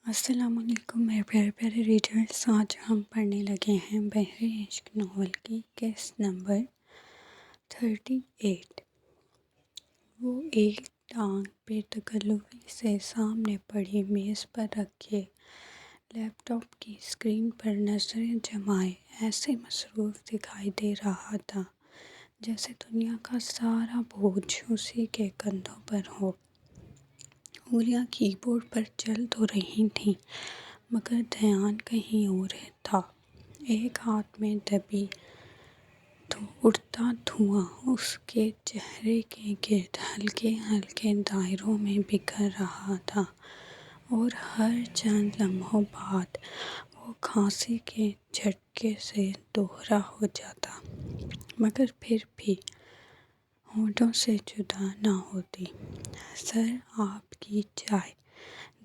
السلام علیکم میرے پیارے پیارے ریڈرز، آج ہم پڑھنے لگے ہیں بحر عشق ناول کی قسط نمبر 38۔ وہ ایک ٹانگ بے تکلفی سے سامنے پڑی میز پر رکھے لیپ ٹاپ کی اسکرین پر نظریں جمائے ایسے مصروف دکھائی دے رہا تھا جیسے دنیا کا سارا بوجھ اسی کے کندھوں پر ہو۔ انگلیاں کی بورڈ پر چل تو رہی تھیں مگر دھیان کہیں اور تھا۔ ایک ہاتھ میں دبی اڑتا دھواں اس کے چہرے کے گرد ہلکے ہلکے دائروں میں بکھر رہا تھا اور ہر چند لمحوں بعد وہ کھانسی کے جھٹکے سے دوہرا ہو جاتا مگر پھر بھی ہونٹوں سے جدا نہ ہوتی۔ سر آپ کی چائے۔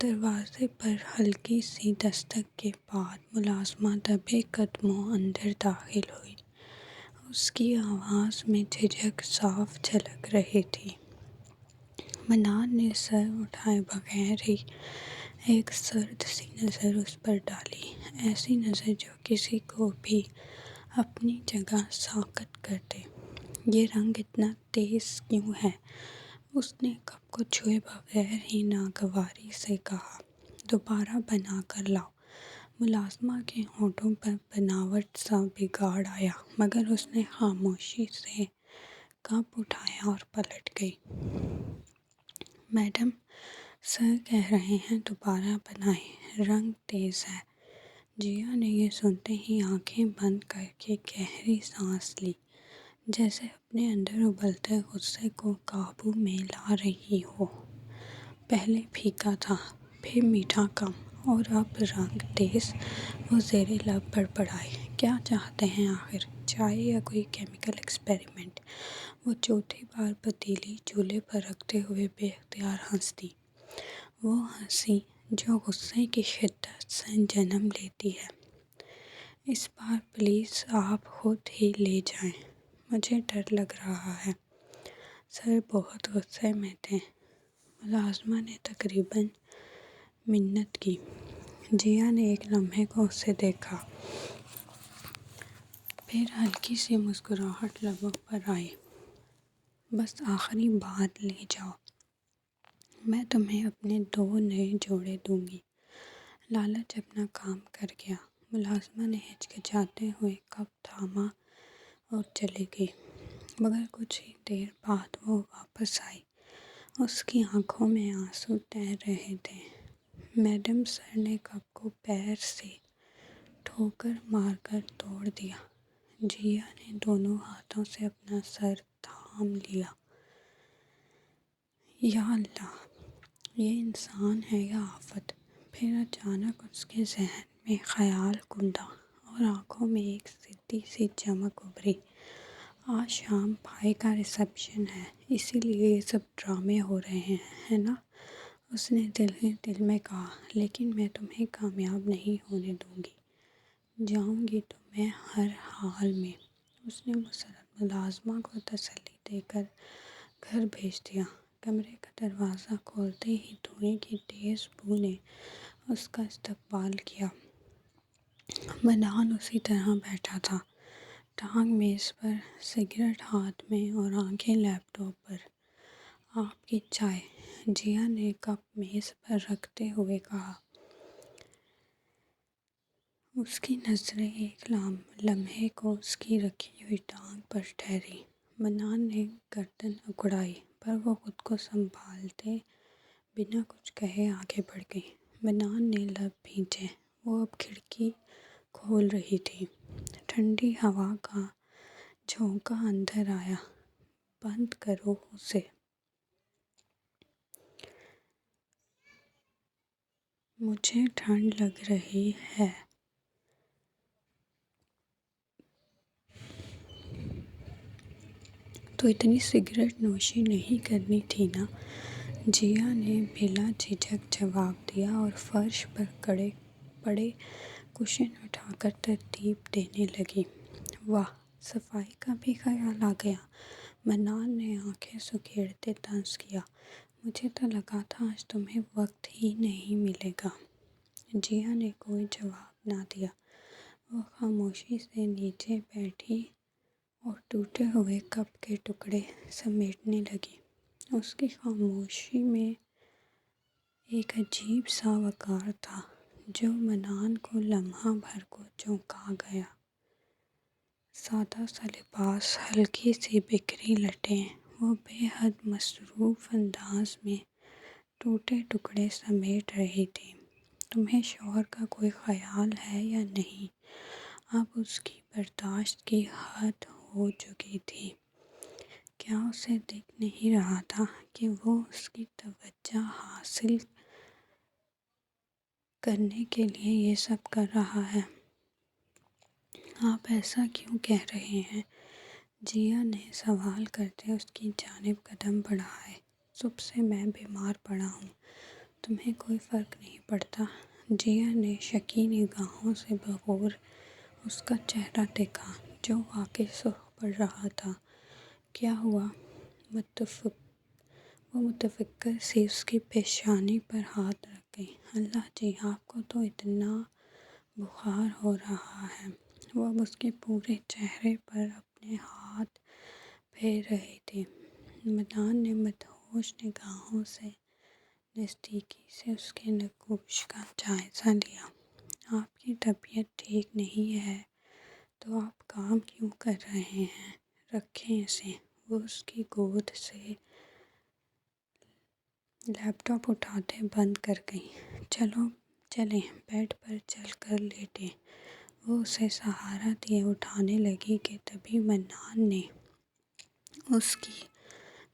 دروازے پر ہلکی سی دستک کے بعد ملازمہ دبے قدموں اندر داخل ہوئی۔ اس کی آواز میں جھجک صاف جھلک رہی تھی۔ منال نے سر اٹھائے بغیر ہی ایک سرد سی نظر اس پر ڈالی، ایسی نظر جو کسی کو بھی اپنی جگہ ساکت کر دے۔ یہ رنگ اتنا تیز کیوں ہے؟ اس نے کپ کو چھوئے بغیر ہی ناگواری سے کہا۔ دوبارہ بنا کر لاؤ۔ ملازمہ کے ہونٹوں پر بناوٹ سا بگاڑ آیا مگر اس نے خاموشی سے کپ اٹھایا اور پلٹ گئی۔ میڈم، سر کہہ رہے ہیں دوبارہ بنائیں، رنگ تیز ہے۔ جیا نے یہ سنتے ہی آنکھیں بند کر کے گہری سانس لی، جیسے اپنے اندر ابلتے غصے کو قابو میں لا رہی ہو۔ پہلے پھیکا تھا، پھر میٹھا کم اور اب رنگ تیز۔ وہ زیر لب بڑبڑائی، کیا چاہتے ہیں آخر؟ چائے یا کوئی کیمیکل ایکسپیریمنٹ؟ وہ چوتھی بار پتیلی چولہے پر رکھتے ہوئے بے اختیار ہنس دی، وہ ہنسی جو غصے کی شدت سے جنم لیتی ہے۔ اس بار پلیز آپ خود ہی لے جائیں، مجھے ڈر لگ رہا ہے۔ سر بہت غصے میں تھے۔ ملازمہ نے تقریباً منت کی۔ جیا نے ایک لمحے کو اسے دیکھا، پھر ہلکی سی مسکراہٹ لبوں پر آئی۔ بس آخری بار لے جاؤ، میں تمہیں اپنے 2 نئے جوڑے دوں گی۔ لالچ اپنا کام کر گیا۔ ملازمہ نے ہچکچاتے ہوئے کپ تھاما اور چلی گئی مگر کچھ ہی دیر بعد وہ واپس آئی۔ اس کی آنکھوں میں آنسو تیر رہے تھے۔ میڈم، سر نے کپ کو پیر سے ٹھوکر مار کر توڑ دیا۔ جیا نے دونوں ہاتھوں سے اپنا سر تھام لیا۔ یا اللہ، یہ انسان ہے یا آفت؟ پھر اچانک اس کے ذہن میں خیال گوندا اور آنکھوں میں ایک ضدی سی چمک ابھری۔ آج شام بھائی کا ریسیپشن ہے، اسی لیے یہ سب ڈرامے ہو رہے ہیں، ہے نا؟ اس نے دل ہی دل میں کہا، لیکن میں تمہیں کامیاب نہیں ہونے دوں گی، جاؤں گی تو میں ہر حال میں۔ اس نے ملازمہ کو تسلی دے کر گھر بھیج دیا۔ کمرے کا دروازہ کھولتے ہی دھوئیں کی تیز بو نے اس کا استقبال کیا۔ منال اسی طرح بیٹھا تھا، ٹانگ میز پر، سگریٹ ہاتھ میں اور آنکھیں لیپ ٹاپ پر۔ آپ کی چائے، جیا نے کپ میز پر رکھتے ہوئے کہا۔ اس کی نظریں ایک لمحے کو اس کی رکھی ہوئی ٹانگ پر ٹھہری۔ منال نے گردن اکڑائی پر وہ خود کو سنبھالتے بنا کچھ کہے آگے بڑھ گئی۔ منال نے لب بھینچے، وہ اب کھڑکی کھول رہی تھی۔ ٹھنڈی ہوا کا جھونکا اندر آیا۔ بند کرو اسے۔ مجھے ٹھنڈ لگ رہی ہے۔ تو اتنی سگریٹ نوشی نہیں کرنی تھی نا؟ جیا نے بلا جھجک جواب دیا اور فرش پر پڑے کشن اٹھا کر ترتیب دینے لگی۔ واہ، صفائی کا بھی خیال آ گیا۔ منال نے آنکھیں سکیڑتے طنز کیا۔ مجھے تو لگا تھا آج تمہیں وقت ہی نہیں ملے گا۔ جیا نے کوئی جواب نہ دیا۔ وہ خاموشی سے نیچے بیٹھی اور ٹوٹے ہوئے کپ کے ٹکڑے سمیٹنے لگی۔ اس کی خاموشی میں ایک عجیب سا وقار تھا جو منان کو لمحہ بھر کو چونکا گیا۔ سادہ سا لباس، ہلکی سی بکھری لٹیں، وہ بے حد مصروف انداز میں ٹوٹے ٹکڑے سمیٹ رہی تھی۔ تمہیں شوہر کا کوئی خیال ہے یا نہیں؟ اب اس کی برداشت کی حد ہو چکی تھی۔ کیا اسے دکھ نہیں رہا تھا کہ وہ اس کی توجہ حاصل کرنے کے لیے یہ سب کر رہا ہے؟ آپ ایسا کیوں کہہ رہے ہیں؟ جیا نے سوال کرتے اس کی جانب قدم بڑھائے۔ صبح سے میں بیمار پڑا ہوں۔ تمہیں کوئی فرق نہیں پڑتا؟ جیا نے شکی نگاہوں سے بغور اس کا چہرہ دیکھا جو واقعی سرخ پڑ رہا تھا۔ کیا ہوا؟ وہ متفکر سی اس کی پیشانی پر ہاتھ رکھ گئی۔ اللہ جی، آپ کو تو اتنا بخار ہو رہا ہے۔ وہ اب اس کے پورے چہرے پر اپنے ہاتھ پھیر رہی تھی۔ منان نے مدہوش نگاہوں سے نزدیکی سے اس کے نقوش کا جائزہ لیا۔ آپ کی طبیعت ٹھیک نہیں ہے تو آپ کام کیوں کر رہے ہیں؟ رکھیں اسے۔ وہ اس کی گود سے لیپ ٹاپ اٹھاتے بند کر گئی۔ چلیں بیڈ پر چل کر لیٹیں۔ وہ اسے سہارا دیے اٹھانے لگی کہ تبھی منان نے اس کی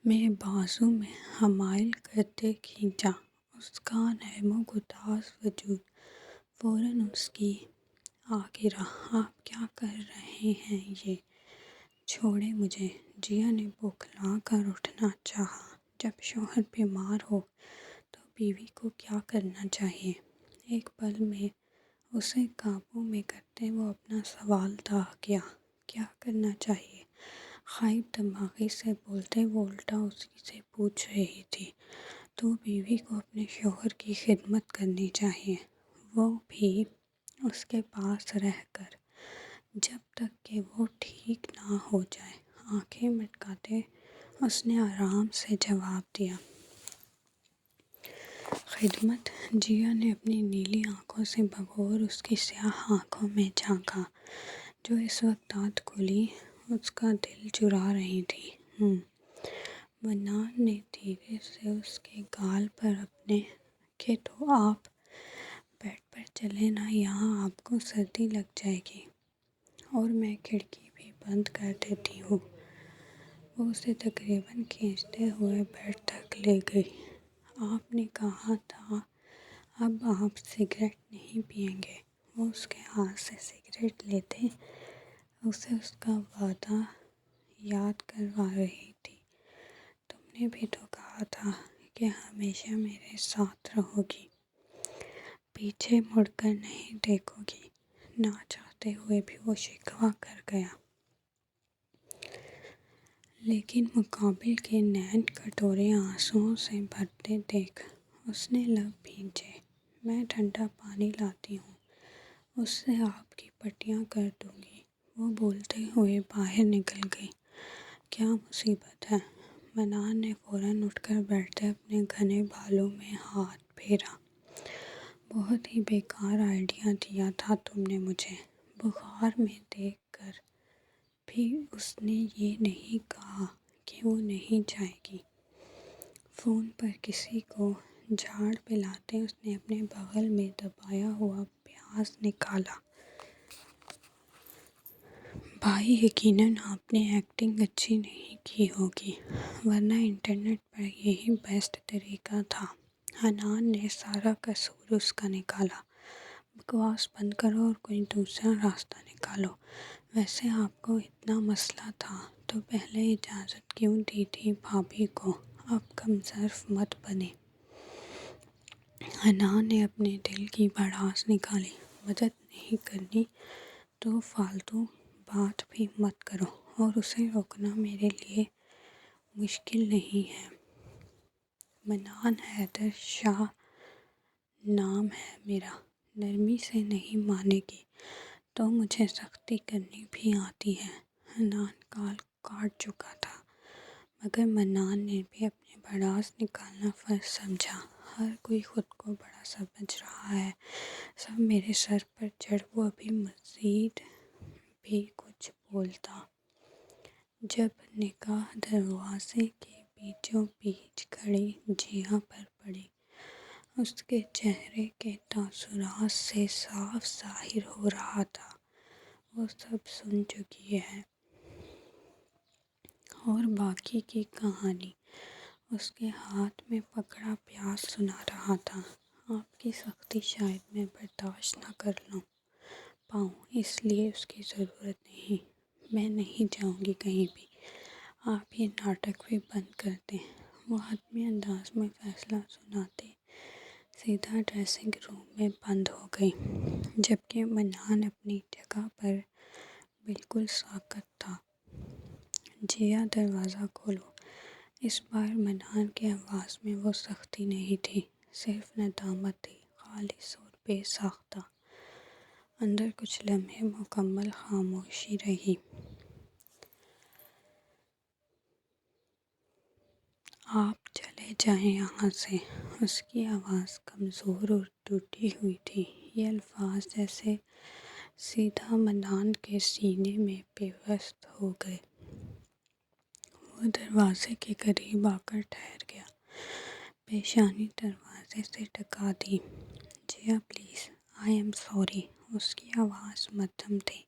میں بازو میں حمائل کرتے کھینچا۔ اس کا نرم و گداز وجود فوراً اس کی آ گرا۔ آپ کیا کر رہے ہیں یہ؟ چھوڑیں مجھے۔ جیا نے بوکھلا کر اٹھنا چاہا۔ جب شوہر بیمار ہو تو بیوی کو کیا کرنا چاہیے؟ ایک پل میں اسے قابو میں کرتے وہ اپنا سوال داغ گیا۔ کیا کرنا چاہیے؟ خائب دماغی سے بولتے وہ الٹا اسی سے پوچھ رہی تھی۔ تو بیوی کو اپنے شوہر کی خدمت کرنی چاہیے، وہ بھی اس کے پاس رہ کر، جب تک کہ وہ ٹھیک نہ ہو جائے۔ آنکھیں مٹکاتے اس نے آرام سے جواب دیا۔ خدمت؟ جیا نے اپنی نیلی آنکھوں سے بغور اس کی سیاہ آنکھوں میں جھانکا جو اس وقت دانت کھلی اس کا دل چرا رہی تھی۔ منان نے دھیرے سے اس کے گال پر اپنے کہ تو آپ بیڈ پر چلیں نا، یہاں آپ کو سردی لگ جائے گی، اور میں کھڑکی بھی بند کر دیتی ہوں۔ وہ اسے تقریباً کھینچتے ہوئے بیڈ تک لے گئی۔ آپ نے کہا تھا اب آپ سگریٹ نہیں پئیں گے۔ وہ اس کے ہاتھ سے سگریٹ لیتے اسے اس کا وعدہ یاد کروا رہی تھی۔ تم نے بھی تو کہا تھا کہ ہمیشہ میرے ساتھ رہو گی، پیچھے مڑ کر نہیں دیکھو گی۔ نہ چاہتے ہوئے بھی وہ شکوہ کر گیا۔ لیکن مقابل کے نین کٹورے آنسوؤں سے بھرتے دیکھ اس نے لب بھینچے۔ میں ٹھنڈا پانی لاتی ہوں، اس سے آپ کی پٹیاں کر دوں گی۔ وہ بولتے ہوئے باہر نکل گئی۔ کیا مصیبت ہے؟ منان نے فوراً اٹھ کر بیٹھتے اپنے گھنے بالوں میں ہاتھ پھیرا۔ بہت ہی بیکار آئیڈیا دیا تھا تم نے مجھے۔ بخار میں دیکھ کر بھی اس نے یہ نہیں کہا کہ وہ نہیں جائے گی۔ فون پر کسی کو جھاڑ پلاتے اس نے اپنے بغل میں دبایا ہوا پیاز نکالا۔ بھائی، یقیناً آپ نے ایکٹنگ اچھی نہیں کی ہوگی، ورنہ انٹرنیٹ پر یہی بیسٹ طریقہ تھا۔ حنان نے سارا قصور اس کا نکالا۔ بکواس بند کرو اور کوئی دوسرا راستہ نکالو۔ ویسے آپ کو اتنا مسئلہ تھا تو پہلے اجازت کیوں دی تھی بھابھی کو؟ اب کم ظرف مت بنیں۔ حنان نے اپنے دل کی بھڑاس نکالی۔ مدد نہیں کرنی تو فالتو بات بھی مت کرو، اور اسے روکنا میرے لیے مشکل نہیں ہے۔ منان حیدر شاہ نام ہے میرا۔ نرمی سے نہیں مانے گی تو مجھے سختی کرنی بھی آتی ہے۔ حنان کال کاٹ چکا تھا، مگر منان نے بھی اپنے بڑاس نکالنا فرض سمجھا۔ ہر کوئی خود کو بڑا سمجھ رہا ہے، سب میرے سر پر چڑھ۔ وہ ابھی مزید بھی کچھ بولتا جب نگاہ دروازے کے بیچوں بیچ کھڑی جیا پر پڑی۔ اس کے چہرے کے تاثرات سے صاف ظاہر ہو رہا تھا وہ سب سن چکی ہے، اور باقی کی کہانی اس کے ہاتھ میں پکڑا پیاس سنا رہا تھا۔ آپ کی سختی شاید میں برداشت نہ کر پاؤں، اس لیے اس کی ضرورت نہیں۔ میں نہیں جاؤں گی کہیں بھی۔ آپ یہ ناٹک بھی بند کر دیں۔ وہ حتمی انداز میں فیصلہ سناتے سیدھا ڈریسنگ روم میں بند ہو گئی، جبکہ منان اپنی جگہ پر بالکل ساکت تھا۔ جیا دروازہ کھولو۔ اس بار منان کی آواز میں وہ سختی نہیں تھی، صرف ندامت تھی، خالص اور بے ساختہ۔ اندر کچھ لمحے مکمل خاموشی رہی۔ آپ چلے جائیں یہاں سے۔ اس کی آواز کمزور اور ٹوٹی ہوئی تھی۔ یہ الفاظ جیسے سیدھا منان کے سینے میں پیوست ہو گئے۔ وہ دروازے کے قریب آ کر ٹھہر گیا، پیشانی دروازے سے ٹکا دی۔ جیا پلیز، آئی ایم سوری۔ اس کی آواز مدھم تھی،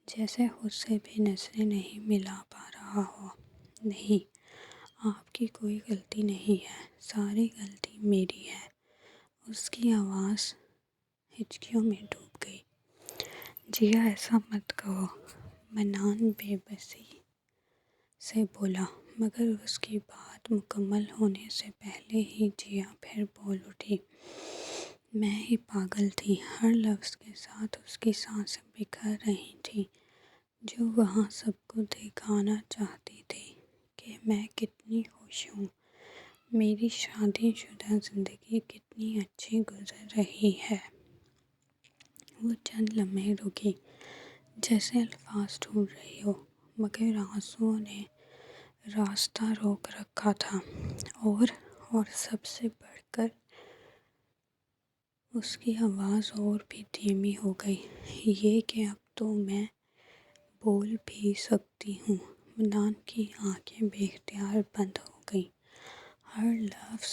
جیسے خود سے بھی نظریں نہیں ملا پا رہا ہو۔ نہیں، آپ کی کوئی غلطی نہیں ہے، ساری غلطی میری ہے۔ اس کی آواز ہچکیوں میں ڈوب گئی۔ جیا ایسا مت کہو، منان بے بسی سے بولا، مگر اس کی بات مکمل ہونے سے پہلے ہی جیا پھر بول اٹھی۔ میں ہی پاگل تھی۔ ہر لفظ کے ساتھ اس کی سانسیں بکھر رہی تھیں، جو وہاں سب کو دکھانا چاہتی تھی کہ میں کتنی خوش ہوں، میری شادی شدہ زندگی کتنی اچھی گزر رہی ہے۔ وہ چند لمحے رکی، جیسے الفاظ ڈھونڈ رہی ہو، مگر آنسوؤں نے راستہ روک رکھا تھا۔ اور سب سے بڑھ کر اس کی آواز اور بھی دھیمی ہو گئی، یہ کہ اب تو میں بول بھی سکتی ہوں۔ منان کی آنکھیں بے اختیار بند ہو گئیں۔ ہر لفظ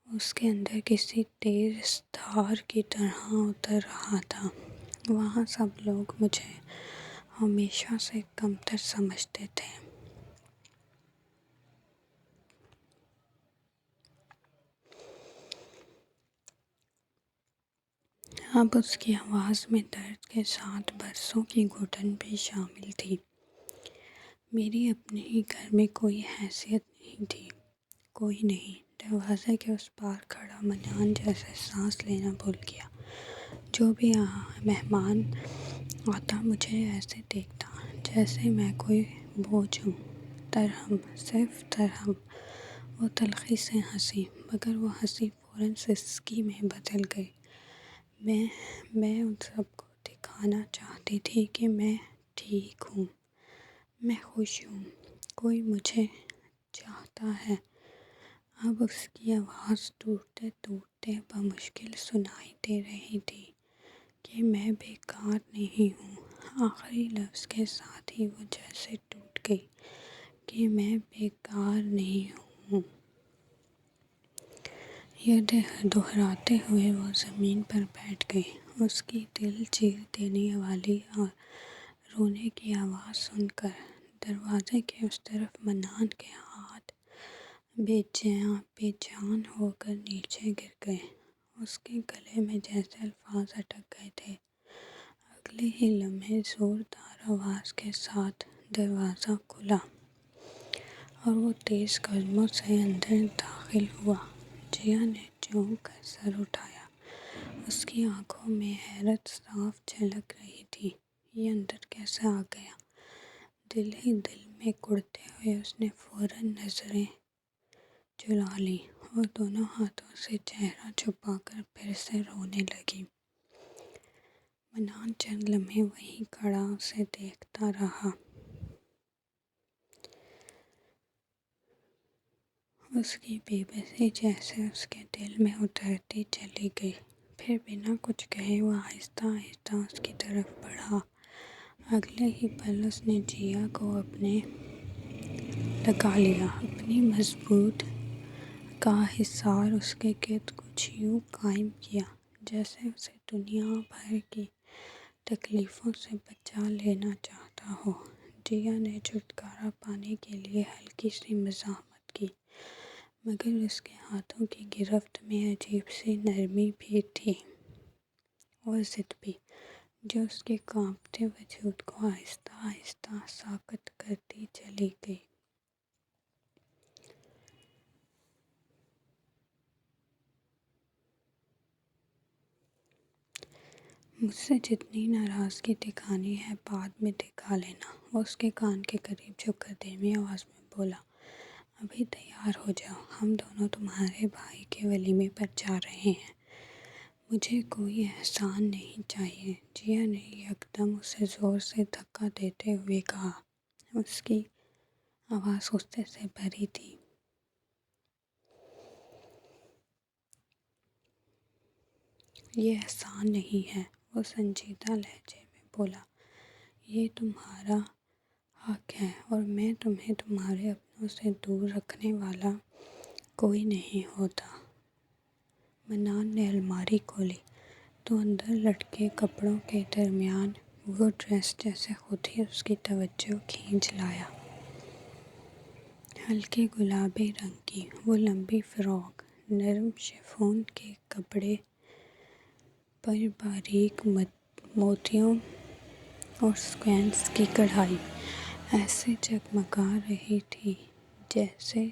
اس کے اندر کسی تیز دھار کی طرح اتر رہا تھا۔ وہاں سب لوگ مجھے ہمیشہ سے کمتر سمجھتے تھے۔ اب اس کی آواز میں درد کے ساتھ برسوں کی گھٹن بھی شامل تھی۔ میری اپنے ہی گھر میں کوئی حیثیت نہیں تھی، کوئی نہیں۔ دروازے کے اس پار کھڑا منان جیسے سانس لینا بھول گیا۔ جو بھی مہمان آتا مجھے ایسے دیکھتا جیسے میں کوئی بوجھ ہوں۔ ترحم، صرف ترحم۔ وہ تلخی سے ہنسی، مگر وہ ہنسی فوراً سسکی میں بدل گئی۔ میں ان سب کو دکھانا چاہتی تھی کہ میں ٹھیک ہوں، میں خوش ہوں، کوئی مجھے چاہتا ہے۔ اب اس کی آواز ٹوٹتے ٹوٹتے بمشکل سنائی دے رہی تھی کہ میں بیکار نہیں ہوں۔ آخری لفظ کے ساتھ ہی وہ جیسے ٹوٹ گئی کہ میں بیکار نہیں ہوں۔ یہ دہراتے ہوئے وہ زمین پر بیٹھ گئی۔ اس کی دل چیر دینے والی رونے کی آواز سن کر دروازے کے اس طرف منان کے ہاتھ بے جان ہو کر نیچے گر گئے۔ اس کے گلے میں جیسے الفاظ اٹک گئے تھے۔ اگلے ہی لمحے زوردار آواز کے ساتھ دروازہ کھلا اور وہ تیز قدموں سے اندر داخل ہوا۔ جیا نے چونک کر سر اٹھایا۔ اس کی آنکھوں میں حیرت صاف جھلک رہی تھی۔ یہ اندر کیسے آ گیا؟ دل ہی دل میں کڑتے ہوئے اس نے فوراً نظریں چرا لیں اور دونوں ہاتھوں سے چہرہ چھپا کر پھر سے رونے لگی۔ منان چند لمحے وہیں کھڑا اسے دیکھتا رہا۔ اس کی بے بسی جیسے اس کے دل میں اترتی چلی گئی۔ پھر بنا کچھ کہے وہ آہستہ آہستہ اس کی طرف بڑھا۔ اگلے ہی پل اس نے جیا کو اپنے لگا لیا۔ اپنی مضبوط کا حصار اس کے گرد کچھ یوں قائم کیا جیسے اسے دنیا بھر کی تکلیفوں سے بچا لینا چاہتا ہو۔ جیا نے چھٹکارا پانے کے لیے ہلکی سی مزاحمت کی، مگر اس کے ہاتھوں کی گرفت میں عجیب سی نرمی بھی تھی اور ضد بھی، جو اس کے کانپتے وجود کو آہستہ آہستہ ساکت کرتی چلی گئی۔ مجھ سے جتنی ناراضگی دکھانی ہے بعد میں دکھا لینا، وہ اس کے کان کے قریب جھک کر دھیمی آواز میں بولا۔ ابھی تیار ہو جاؤ، ہم دونوں تمہارے بھائی کے ولیمے پر جا رہے ہیں۔ مجھے کوئی احسان نہیں چاہیے، جیا نے یکدم اسے زور سے دھکا دیتے ہوئے کہا۔ اس کی آواز غصے سے بھری تھی۔ یہ احسان نہیں ہے، وہ سنجیدہ لہجے میں بولا۔ یہ تمہارا حق ہے اور میں تمہیں تمہارے اپنوں سے دور رکھنے والا کوئی نہیں ہوتا۔ منان نے الماری کھولی تو اندر لٹکے کپڑوں کے درمیان وہ ڈریس جیسے خود ہی اس کی توجہ کھینچ لایا۔ ہلکے گلابی رنگ کی وہ لمبی فراک، نرم شفون کے کپڑے پر باریک موتیوں اور سیکوینس کی کڑھائی ایسے جگمگا رہی تھی جیسے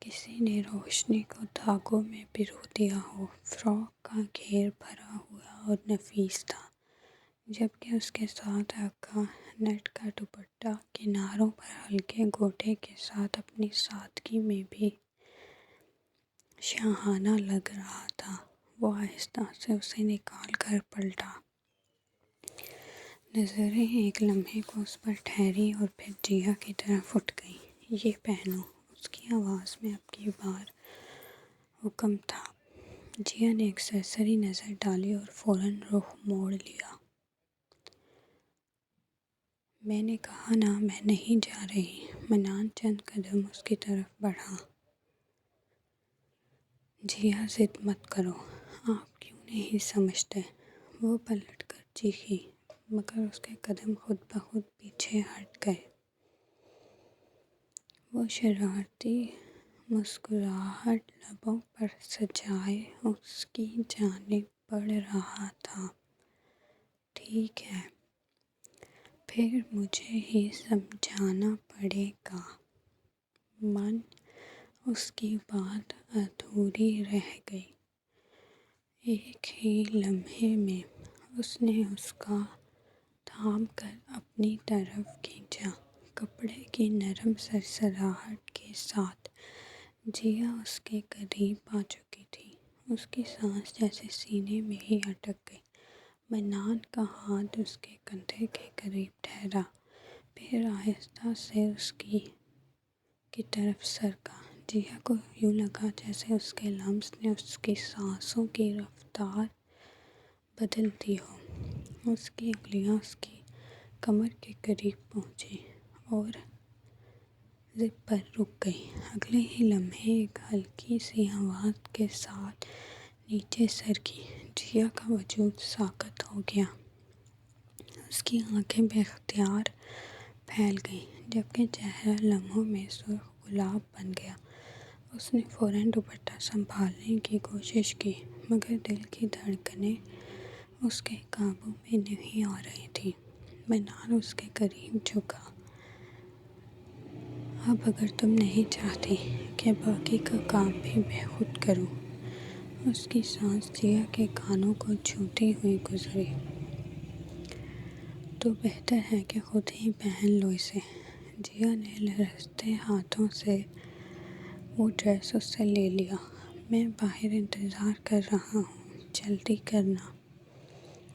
کسی نے روشنی کو دھاگوں میں پرو دیا ہو۔ فراک کا گھیر بھرا ہوا اور نفیس تھا، جبکہ اس کے ساتھ ہلکا نیٹ کا دوپٹہ کناروں پر ہلکے گوٹے کے ساتھ اپنی سادگی میں بھی شاہانہ لگ رہا تھا۔ وہ آہستہ سے اسے نکال کر پلٹا۔ نظریں ایک لمحے کو اس پر ٹھہری اور پھر جیا کی طرف اٹھ گئیں۔ یہ پہنو، اس کی آواز میں اب کی بار حکم تھا۔ جیا نے ایک سرسری نظر ڈالی اور فوراً رخ موڑ لیا۔ میں نے کہا نا میں نہیں جا رہی۔ منان چند قدم اس کی طرف بڑھا۔ جیا ضد مت کرو، آپ کیوں نہیں سمجھتے؟ وہ پلٹ کر چیخی، مگر اس کے قدم خود بخود پیچھے ہٹ گئے۔ وہ شرارتی مسکراہٹ لبوں پر سجائے اس کی جانب بڑھ رہا تھا۔ ٹھیک ہے، پھر مجھے ہی سمجھانا پڑے گا۔ اس کی بات ادھوری رہ گئی۔ ایک ہی لمحے میں اس نے اس کا تھام کر اپنی طرف کھینچا۔ کپڑے کی نرم سرسراہٹ کے ساتھ جیا اس کے قریب آ چکی تھی۔ اس کی سانس جیسے سینے میں ہی اٹک گئی۔ منان کا ہاتھ اس کے کندھے کے قریب ٹھہرا، پھر آہستہ سے اس کی طرف سرکا۔ جیا کو یوں لگا جیسے اس کے لمس نے اس کی سانسوں کی رفتار بدل دی ہو۔ اس کی انگلیاں اس کی کمر کے قریب پہنچی اور زپ پر رک گئیں۔ اگلے ہی لمحے ایک ہلکی سی آواز کے ساتھ نیچے سرکی۔ جیا کا وجود ساکت ہو گیا۔ اس کی آنکھیں بے اختیار پھیل گئیں، جبکہ چہرہ لمحوں میں سرخ گلاب بن گیا۔ اس نے فوراً دوپٹہ سنبھالنے کی کوشش کی، مگر دل کی دھڑکنیں اس کے قابو میں نہیں آ رہی تھیں۔ منان اس کے قریب جھکا۔ اب اگر تم نہیں چاہتی کہ باقی کا کام بھی میں خود کروں۔ اس کی سانس جیا کے کانوں کو چھوتی ہوئی گزری۔ تو بہتر ہے کہ خود ہی پہن لو اسے۔ جیا نے لرزتے ہاتھوں سے وہ ڈریس اس سے لے لیا۔ میں باہر انتظار کر رہا ہوں، جلدی کرنا۔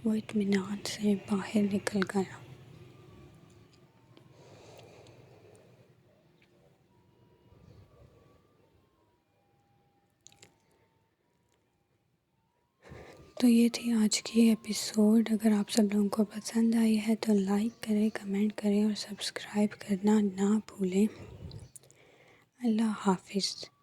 وہ اطمینان سے باہر نکل گیا۔ تو یہ تھی آج کی ایپیسوڈ۔ اگر آپ سب لوگوں کو پسند آئی ہے تو لائک کریں، کمنٹ کریں اور سبسکرائب کرنا نہ بھولیں۔ اللہ حافظ۔